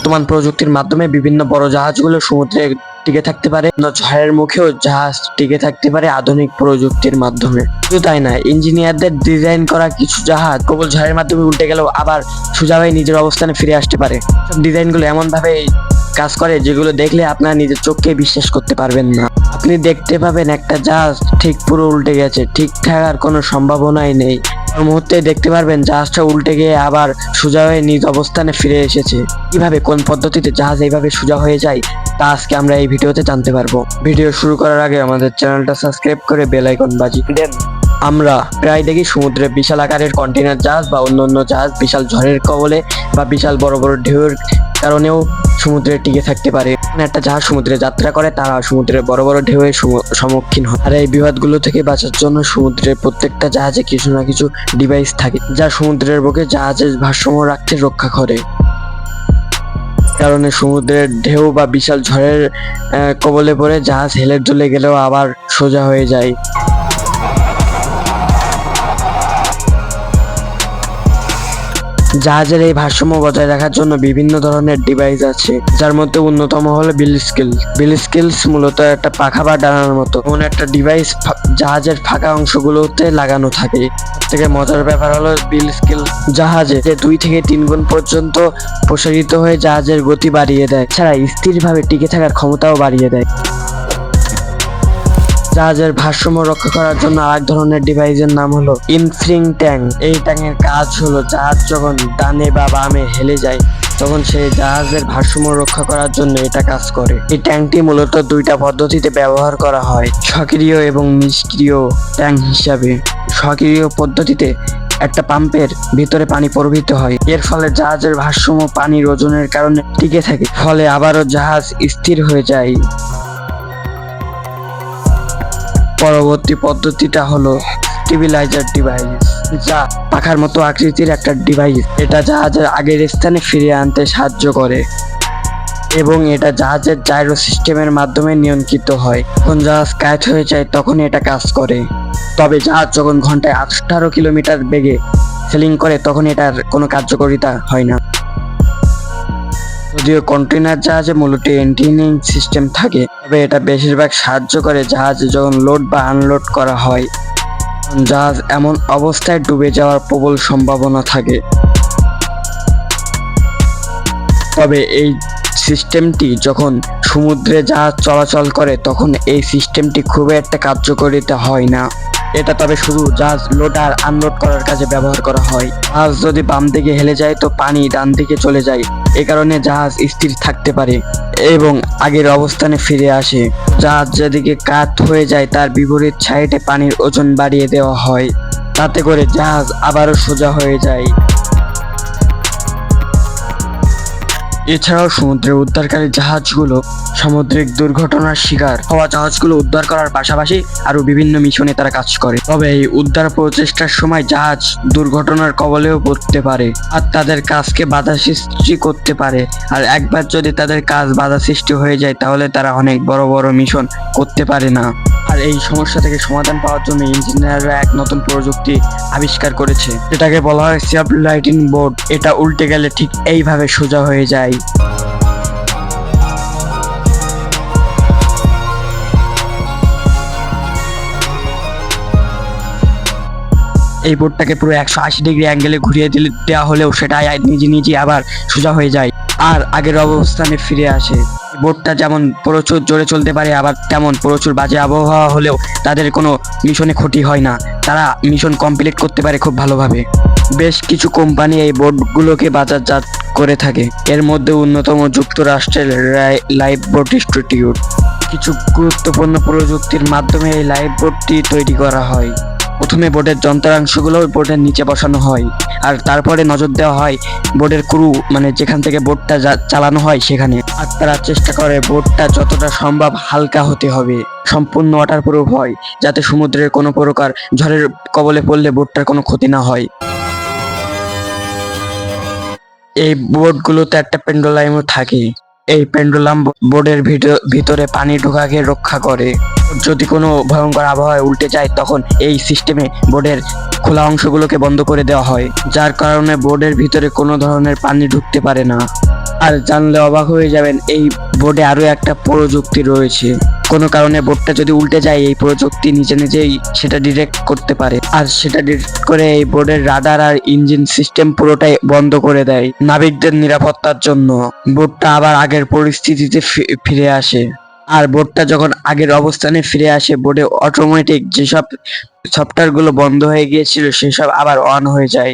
বর্তমান প্রযুক্তির মাধ্যমে বিভিন্ন বড় জাহাজগুলো সমুদ্রে টিকে থাকতে পারে, ঝড়ের মুখেও জাহাজ টিকে থাকতে পারে আধুনিক প্রযুক্তির মাধ্যমে। শুধু তাই না, ইঞ্জিনিয়ারদের ডিজাইন করা কিছু জাহাজ প্রবল ঝড়ের মাধ্যমে উল্টে গেলেও আবার সোজা হয়ে নিজের অবস্থানে ফিরে আসতে পারে। সব ডিজাইনগুলো এমন ভাবে কাজ করে যেগুলো দেখলে আপনার নিজের চোখকে বিশ্বাস করতে পারবেন না। আপনি দেখতে পাবেন একটা জাহাজ ঠিক পুরো উল্টে গেছে, ঠিক থাকার কোনো সম্ভাবনাই নেই। মুহূর্তে দেখতে পারবেন জাহাজটা উল্টে গিয়ে আবার সোজা হয়ে নিজ অবস্থানে ফিরে এসেছে। কিভাবে, কোন পদ্ধতিতে জাহাজ এইভাবে সোজা হয়ে যায় তা আজকে আমরা এই ভিডিওতে জানতে পারবো। ভিডিও শুরু করার আগে আমাদের চ্যানেলটা সাবস্ক্রাইব করে বেল আইকন বাজিয়ে দেন। আমরা প্রায় দেখি সমুদ্রে বিশাল আকারের কন্টেইনার জাহাজ বা অন্যান্য জাহাজ বিশাল ঝড়ের কবলে বা বিশাল বড় বড় ঢেউয়ের কারণেও সমুদ্রে টিকে থাকতে পারে। একটা জাহাজ সমুদ্রে যাত্রা করে, তারা সমুদ্রের বড় বড় ঢেউয়ের সম্মুখীন হয়। আর এই বিপদগুলো থেকে বাঁচার জন্য সমুদ্রের প্রত্যেকটা জাহাজে কিছু না কিছু ডিভাইস থাকে যা সমুদ্রের বুকে জাহাজের ভারসাম্য রাখতে রক্ষা করে। কারণে সমুদ্রের ঢেউ বা বিশাল ঝড়ের কবলে পড়ে জাহাজ হেলে দুলে গেলেও আবার সোজা হয়ে যায়। জাহাজের এই ভারসাম্য বজায় রাখার জন্য বিভিন্ন ধরনের ডিভাইস আছে, যার মধ্যে অন্যতম হলো বিল স্কিলস মূলত একটা পাখা বা ডানার মতো এমন একটা ডিভাইস জাহাজের ফাঁকা অংশগুলোতে লাগানো থাকে। থেকে মজার ব্যাপার হলো বিল স্কিল জাহাজে 2 থেকে 3 গুণ পর্যন্ত প্রসারিত হয়ে জাহাজের গতি বাড়িয়ে দেয়, ছাড়া স্থিরভাবে টিকে থাকার ক্ষমতাও বাড়িয়ে দেয়। জাহাজের ভারসাম্য রক্ষা করার জন্য আরেক ধরনের ডিভাইসের নাম হলো ইনফ্রিং ট্যাঙ্ক। এই ট্যাঙ্কের কাজ হলো জাহাজ যখন ডানে বা বামে হেলে যায় তখন সেই জাহাজের ভারসাম্য রক্ষা করার জন্য এটা কাজ করে। এই ট্যাঙ্কটি মূলত 2টা পদ্ধতিতে ব্যবহার করা হয়, সক্রিয় এবং নিষ্ক্রিয় ট্যাঙ্ক হিসাবে। সক্রিয় পদ্ধতিতে একটা পাম্পের ভিতরে পানি প্রবাহিত হয়, এর ফলে জাহাজের ভারসাম্য পানির ওজনের কারণে টিকে থাকে, ফলে আবারও জাহাজ স্থির হয়ে যায়। পরবর্তী পদ্ধতিটা হলো স্টেবিলাইজার ডিভাইস, যা পাখার মতো আকৃতির একটা ডিভাইস। এটা জাহাজের আগের স্থানে ফিরিয়ে আনতে সাহায্য করে এবং এটা জাহাজের জাইরো সিস্টেমের মাধ্যমে নিয়ন্ত্রিত হয়। যখন জাহাজ কাত হয়ে যায় তখন এটা কাজ করে। তবে জাহাজ যখন ঘন্টায় 18 কিলোমিটার বেগে সেলিং করে তখন এটার কোনো কার্যকারিতা হয় না। যদিও কন্টেইনার জাহাজে মূলত এন্টিনিং সিস্টেম থাকে, তবে এটা বেশিরভাগ সাহায্য করে জাহাজে যখন লোড বা আনলোড করা হয়। জাহাজ এমন অবস্থায় ডুবে যাওয়ার প্রবল সম্ভাবনা থাকে। তবে এই সিস্টেমটি যখন সমুদ্রে জাহাজ চলাচল করে তখন এই সিস্টেমটি খুব একটা কার্যকারিতা হয় না। এটা তবে শুধু জাহাজ লোড আর আনলোড করার কাজে ব্যবহার করা হয়। জাহাজ যদি বাম দিকে হেলে যায় তো পানি ডান দিকে চলে যায়, এ কারণে জাহাজ স্থির থাকতে পারে এবং আগের অবস্থানে ফিরে আসে। জাহাজ যেদিকে কাত হয়ে যায় তার বিপরীত সাইডে পানির ওজন বাড়িয়ে দেওয়া হয়, তাতে করে জাহাজ আবারও সোজা হয়ে যায়। এছাড়াও সমুদ্রের উদ্ধারকারী জাহাজগুলো সামুদ্রিক দুর্ঘটনার শিকার হওয়া জাহাজগুলো উদ্ধার করার পাশাপাশি আরো বিভিন্ন মিশনে তারা কাজ করে। তবে এই উদ্ধার প্রচেষ্টার সময় জাহাজ দুর্ঘটনার কবলেও পড়তে পারে আর তাদের কাজকে বাধা সৃষ্টি করতে পারে। আর একবার যদি তাদের কাজ বাধা সৃষ্টি হয়ে যায় তাহলে তারা অনেক বড় বড় মিশন করতে পারে না। আর এই সমস্যা থেকে সমাধান পাওয়ার জন্য ইঞ্জিনিয়াররা এক নতুন প্রযুক্তি আবিষ্কার করেছে, যেটাকে বলা হয় স্টেবিলাইজিং বোর্ড। এটা উল্টে গেলে ঠিক এইভাবে সোজা হয়ে যায়। এই বোর্ডটাকে পুরো 180 ডিগ্রি অ্যাঙ্গেলে ঘুরিয়ে দেওয়া হলেও সেটা নিজে আবার সোজা হয়ে যায় আর আগের অবস্থানে ফিরে আসে। বোটটা যেমন প্রচুর জোরে চলতে পারে আবার তেমন প্রচুর বাজে আবহাওয়া হলেও তাদের কোনো মিশনে ক্ষতি হয় না, তারা মিশন কমপ্লিট করতে পারে খুব ভালোভাবে। বেশ কিছু কোম্পানি এই বোটগুলোকে বাজারজাত করে থাকে, এর মধ্যে অন্যতম যুক্তরাষ্ট্রের লাইফ বোট ইনস্টিটিউট। কিছু গুরুত্বপূর্ণ প্রযুক্তির মাধ্যমে এই লাইফ বোটটি তৈরি করা হয়। প্রথমে বোটের যন্ত্রাংশগুলো বোটের নিচে বসানো হয় আর তারপরে নজর দেওয়া হয় বোটের ক্রু, মানে যেখান থেকে বোটটা চালানো হয় সেখানে। আর তারা চেষ্টা করে বোটটা যতটা সম্ভব হালকা হতে হবে, সম্পূর্ণ ওয়াটারপ্রুফ হয়, যাতে সমুদ্রের কোনো প্রকার ঝড়ের কবলে পড়লে বোটটার কোনো ক্ষতি না হয়। এই বোটগুলোতে একটা পেন্ডুলামও থাকে, এই পেন্ডুলাম বোর্ডের ভিতরে পানি ঢোকাকে রক্ষা করে। যদি কোনো ভয়ঙ্কর আবহাওয়ায় উল্টে যায় তখন এই সিস্টেমে বোর্ডের খোলা অংশগুলোকে বন্ধ করে দেওয়া হয়, যার কারণে বোর্ডের ভিতরে কোনো ধরনের পানি ঢুকতে পারে না। আর জানলে অবাক হয়ে যাবেন, এই বোর্ডে আরো একটা প্রযুক্তি রয়েছে। কোনো কারণে বোর্ডটা যদি উল্টে যায়, এই প্রযুক্তি নিজে নিজেই সেটা ডিটেক্ট করতে পারে, আর সেটা ডিটেক্ট করে এই বোর্ডের রাডার আর ইঞ্জিন সিস্টেম পুরোটাই বন্ধ করে দেয় নাবিকদের নিরাপত্তার জন্য। বোর্ডটা আবার আগের পরিস্থিতিতে ফিরে আসে। আর বোর্ডটা যখন আগের অবস্থানে ফিরে আসে, বোর্ডে অটোমেটিক যেসব সফটওয়্যার গুলো বন্ধ হয়ে গিয়েছিল সেসব আবার অন হয়ে যায়।